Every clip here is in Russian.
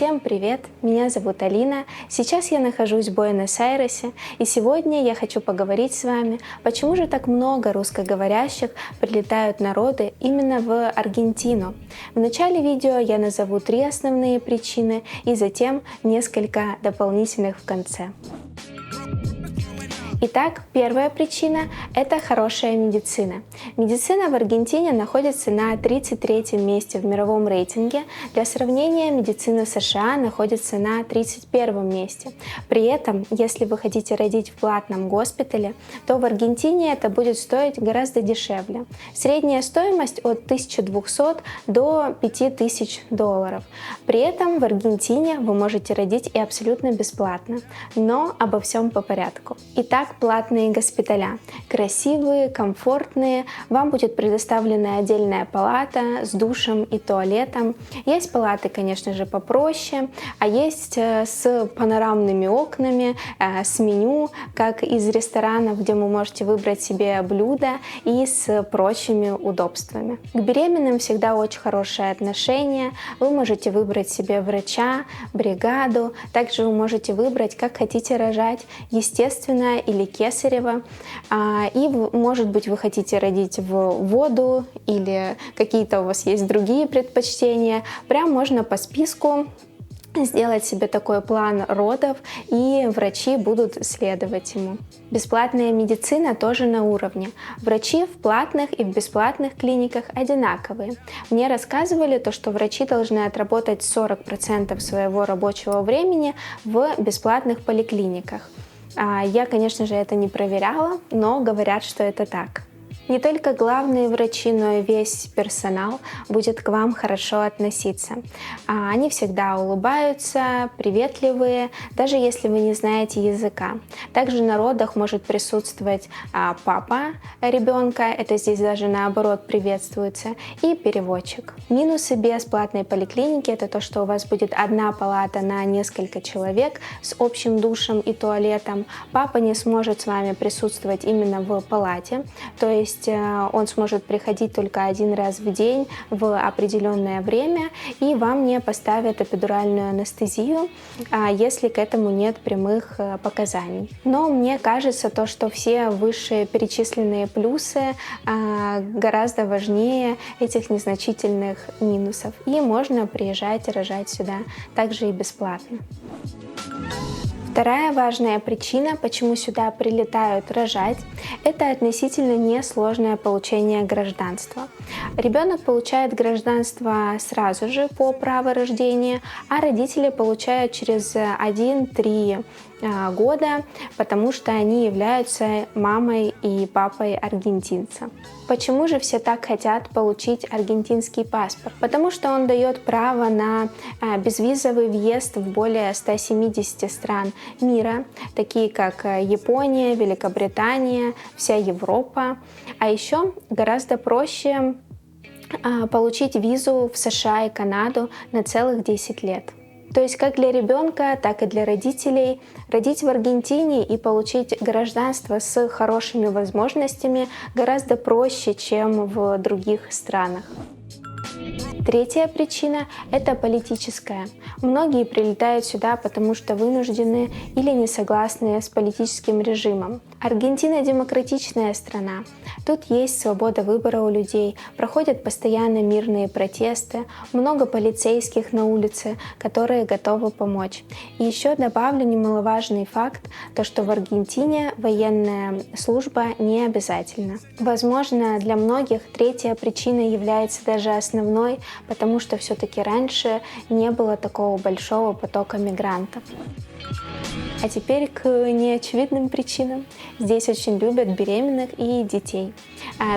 Всем привет! Меня зовут Алина. Сейчас я нахожусь в Буэнос-Айресе, и сегодня я хочу поговорить с вами, почему же так много русскоговорящих прилетают народы именно в Аргентину. В начале видео я назову 3 основные причины и затем несколько дополнительных в конце. Итак, первая причина – это хорошая медицина. Медицина в Аргентине находится на 33-м месте в мировом рейтинге. Для сравнения, медицина в США находится на 31-м месте. При этом, если вы хотите родить в платном госпитале, то в Аргентине это будет стоить гораздо дешевле. Средняя стоимость от 1200 до $5000. При этом в Аргентине вы можете родить и абсолютно бесплатно. Но обо всем по порядку. Итак, платные госпиталя. Красивые, комфортные. Вам будет предоставлена отдельная палата с душем и туалетом. Есть палаты, конечно же, попроще, а есть с панорамными окнами, с меню, как из ресторанов, где вы можете выбрать себе блюдо, и с прочими удобствами. К беременным всегда очень хорошее отношение. Вы можете выбрать себе врача, бригаду. Также вы можете выбрать, как хотите рожать, естественно или кесарево. И, может быть, вы хотите родить в воду или какие-то у вас есть другие предпочтения. Прям можно по списку сделать себе такой план родов, и врачи будут следовать ему. Бесплатная медицина тоже на уровне. Врачи в платных и в бесплатных клиниках одинаковые. Мне рассказывали, что врачи должны отработать 40% своего рабочего времени в бесплатных поликлиниках. Я, конечно же, это не проверяла, но говорят, что это так. Не только главные врачи, но и весь персонал будет к вам хорошо относиться. Они всегда улыбаются, приветливые, даже если вы не знаете языка. Также на родах может присутствовать папа ребенка, это здесь даже наоборот приветствуется, и переводчик. Минусы бесплатной поликлиники – это то, что у вас будет одна палата на несколько человек с общим душем и туалетом. Папа не сможет с вами присутствовать именно в палате, то есть он сможет приходить только 1 раз в день в определенное время, и вам не поставят эпидуральную анестезию, если к этому нет прямых показаний. Но мне кажется, что все вышеперечисленные плюсы гораздо важнее этих незначительных минусов, и можно приезжать и рожать сюда также и бесплатно. Вторая важная причина, почему сюда прилетают рожать, это относительно несложное получение гражданства. Ребенок получает гражданство сразу же по праву рождения, а родители получают через 1-3 года, потому что они являются мамой и папой аргентинца. Почему же все так хотят получить аргентинский паспорт? Потому что он дает право на безвизовый въезд в более 170 стран мира, такие как Япония, Великобритания, вся Европа. А еще гораздо проще получить визу в США и Канаду на целых 10 лет. То есть как для ребенка, так и для родителей родить в Аргентине и получить гражданство с хорошими возможностями гораздо проще, чем в других странах. Третья причина – это политическая. Многие прилетают сюда, потому что вынуждены или не согласны с политическим режимом. Аргентина – демократичная страна. Тут есть свобода выбора у людей, проходят постоянно мирные протесты, много полицейских на улице, которые готовы помочь. И еще добавлю немаловажный факт, что в Аргентине военная служба не обязательна. Возможно, для многих третья причина является даже основной, потому что все-таки раньше не было такого большого потока мигрантов. А теперь к неочевидным причинам. Здесь очень любят беременных и детей.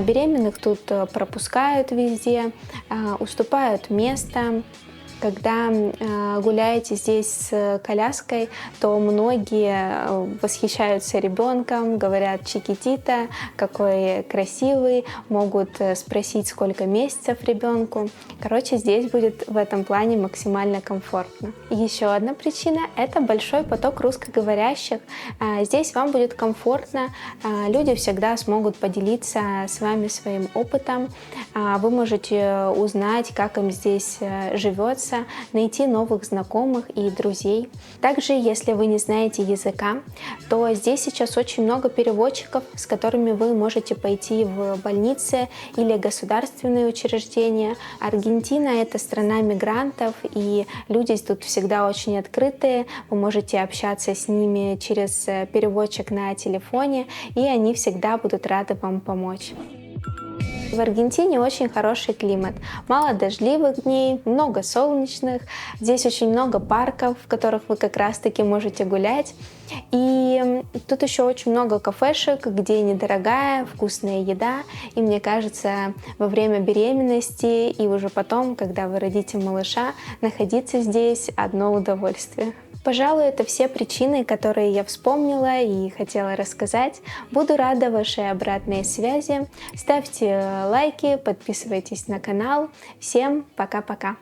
Беременных тут пропускают везде, уступают место. Когда гуляете здесь с коляской, то многие восхищаются ребенком, говорят «чикитито», какой красивый, могут спросить, сколько месяцев ребенку. Короче, здесь будет в этом плане максимально комфортно. Еще одна причина – это большой поток русскоговорящих. Здесь вам будет комфортно, люди всегда смогут поделиться с вами своим опытом. Вы можете узнать, как им здесь живется, познакомиться, найти новых знакомых и друзей. Также, если вы не знаете языка, то здесь сейчас очень много переводчиков, с которыми вы можете пойти в больницы или государственные учреждения. Аргентина — это страна мигрантов, и люди тут всегда очень открытые. Вы можете общаться с ними через переводчик на телефоне, и они всегда будут рады вам помочь. В Аргентине очень хороший климат. Мало дождливых дней, много солнечных. Здесь очень много парков, в которых вы как раз-таки можете гулять. И тут еще очень много кафешек, где недорогая, вкусная еда. И мне кажется, во время беременности и уже потом, когда вы родите малыша, находиться здесь одно удовольствие. Пожалуй, это все причины, которые я вспомнила и хотела рассказать. Буду рада вашей обратной связи. Ставьте лайки, подписывайтесь на канал. Всем пока-пока!